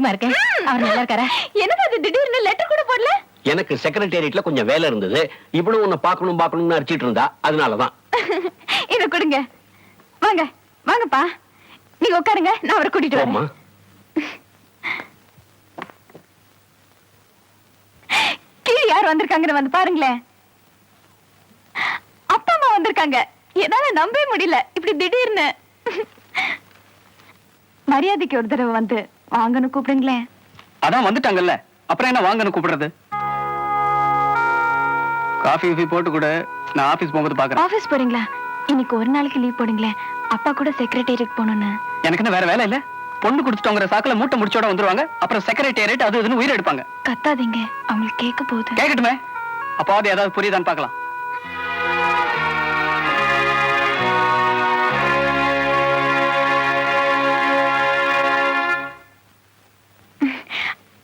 தைரியமா இருக்கேன். அவர் நல்லா இருக்காரா? எனக்கு அது திடீர்னு லெட்டர் கூட போடல. எனக்கு செக்ரட்டேரியட்ல கொஞ்சம் வேலை இருந்தது. இவ்வளவு உன்னை பார்க்கணும்னு அடிச்சிட்டு இருந்தா, அதனாலதான். இத கொடுங்க. வாங்க வாங்கப்பா, நீங்க உட்காருங்க, நான் அவரை கூட்டிட்டு வரேன். கீழே யார் வந்திருக்காங்கன்னு வந்து பாருங்களேன். அப்பா அம்மா வந்திருக்காங்க. என்னால நம்பவே முடியல, இப்படி திடீர்னு. மரியாதைக்கு ஒரு தடவை வந்து வாங்கன்னு கூப்பிடுங்களேன். அதான் வந்துட்டாங்கல்ல, அப்புறம் என்ன வாங்கன்னு கூப்பிடுறது? காஃபி போட்டு கூட நான் ஆபீஸ் போகும்போது பாக்குறேன். ஆபீஸ் போறீங்களா? இன்னைக்கு ஒரு நாளைக்கு லீவ் போடுங்களேன். அப்பா கூட செக்ரட்டேரியட் போகணும்னு. எனக்கு என்ன வேற வேலை இல்ல? பொண்ணு கொடுத்துட்டோங்கிற சாக்குல மூட்டை முடிச்சோட வந்துருவாங்க. அப்புறம் செக்ரட்டேரியட் அது இதுன்னு உயிரை எடுப்பாங்க. கத்தாதீங்க, அவங்களுக்கு கேட்க போகுது. கேட்கட்டுமே, அப்பாவது ஏதாவது புரியுதான்னு பார்க்கலாம்.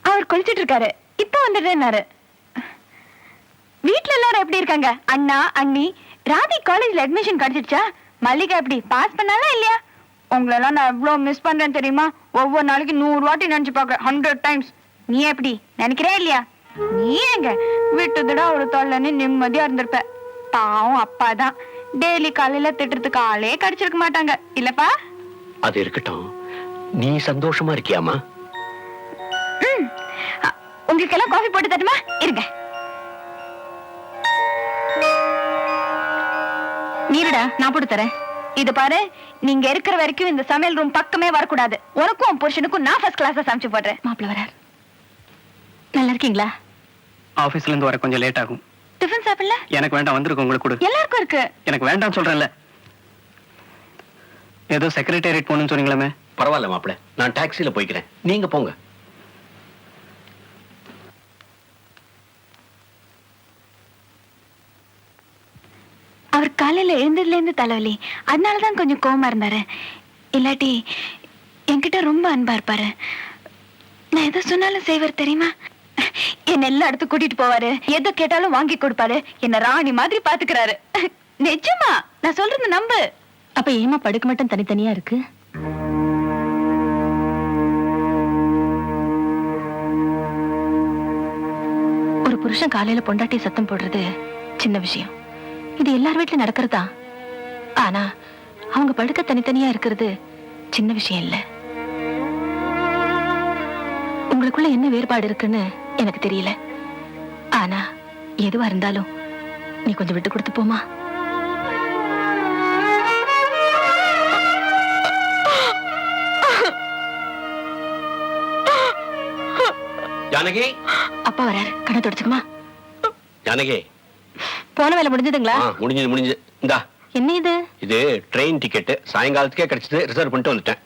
அவர் குளிச்சிட்டு இருக்காரு, இப்ப வந்துடுறேன்னாரு. வீட்டுல எல்லாரும் எப்படி இருக்காங்க? அண்ணா அண்ணி? ராதி காலேஜ்ல அட்மிஷன் கிடைச்சிடுச்சா? மல்லிகா எப்படி பாஸ் பண்ணாலும் இல்லையா? உங்களெல்லாம் நான் எவ்வளவு மிஸ் பண்றேன் தெரியுமா? ஒவ்வொரு நாளைக்கு 100 வாட்டி நினைச்சு பாக்குறேன், 100 டைம்ஸ். நீ எப்படி நினைக்கிறே இல்லையா? நீ எங்க விட்டுதுடா ஒரு தொல்லைன்னு நிம்மதியா இருந்திருப்ப. பாவம் அப்பாதான் டெய்லி காலையில திட்டுறதுக்கு ஆளே கிடைச்சிருக்க மாட்டாங்க இல்லப்பா? அது இருக்கட்டும், நீ சந்தோஷமா இருக்கியாமா? உங்களுக்கு எல்லாம் காஃபி போட்டு தட்டுமா? இருங்க. நீருடா, நான் போட்டு தரேன். இது பாரு, நீங்க இருக்கிற வரைக்கும் இந்த சமையல் ரூம் பக்கமே வரக்கூடாது. உனக்கும் புருஷனுக்கும் நான் ஃபர்ஸ்ட் கிளாஸா சமைச்சு போடுறேன். மாப்பிள்ள வரார். நல்லா இருக்கீங்களா? ஆபீஸ்ல இருந்து வர கொஞ்சம் லேட் ஆகும். டிஃபன் சாப்பிடல? எனக்கு வேண்டாம், வந்திருக்கு உங்களுக்கு கொடு. எல்லாருக்கும் இருக்கு. எனக்கு வேண்டாம் சொல்றேன்ல. ஏதோ செக்ரட்டேரியட் போகணும்னு சொன்னீங்களே. பரவாயில்ல மாப்பிள்ள, நான் டாக்ஸில போய்க்கிறேன், நீங்க போங்க. அவர் காலையில எழுந்ததுல இருந்து தலைவலி, அதனாலதான் கொஞ்சம் கோவமா இருந்தாரு. இல்லாட்டி என்கிட்ட ரொம்ப அன்பா இருப்பாரு. நான் எதை சொன்னாலும் செய்வார் தெரியுமா? என்ன எல்லா இடத்துக்கு கூட்டிட்டு போவாரு, எதை கேட்டாலும் வாங்கி கொடுப்பாரு, என்ன ராணி மாதிரி பாத்துக்கிறாரு. நிஜமா, நான் சொல்றது நம்பு. அப்ப ஏமா படுக்க மட்டும் தனித்தனியா இருக்கு? ஒரு புருஷன் காலையில பொண்டாட்டி சத்தம் போடுறது சின்ன விஷயம், இது எல்லார் வீட்டுல நடக்கிறதா. ஆனா அவங்க படுக்க தனித்தனியா இருக்கிறது சின்ன விஷயம் இல்ல. உங்களுக்குள்ள என்ன வேறுபாடு இருக்குன்னு எனக்கு தெரியல. ஆனா எதுவா இருந்தாலும் நீ கொஞ்சம் விட்டு கொடுத்து போமா. ஜானகி, அப்பா வராரு, கண்ணை தொடச்சுக்குமா. ஜானகி, போன வேலை முடிஞ்சதுங்களா? முடிஞ்சது. இந்தா. என்ன இது? இது ட்ரெயின் டிக்கெட், சாயங்காலத்துக்கே கிடைச்சது, ரிசர்வ் பண்ணிட்டு வந்துட்டேன்.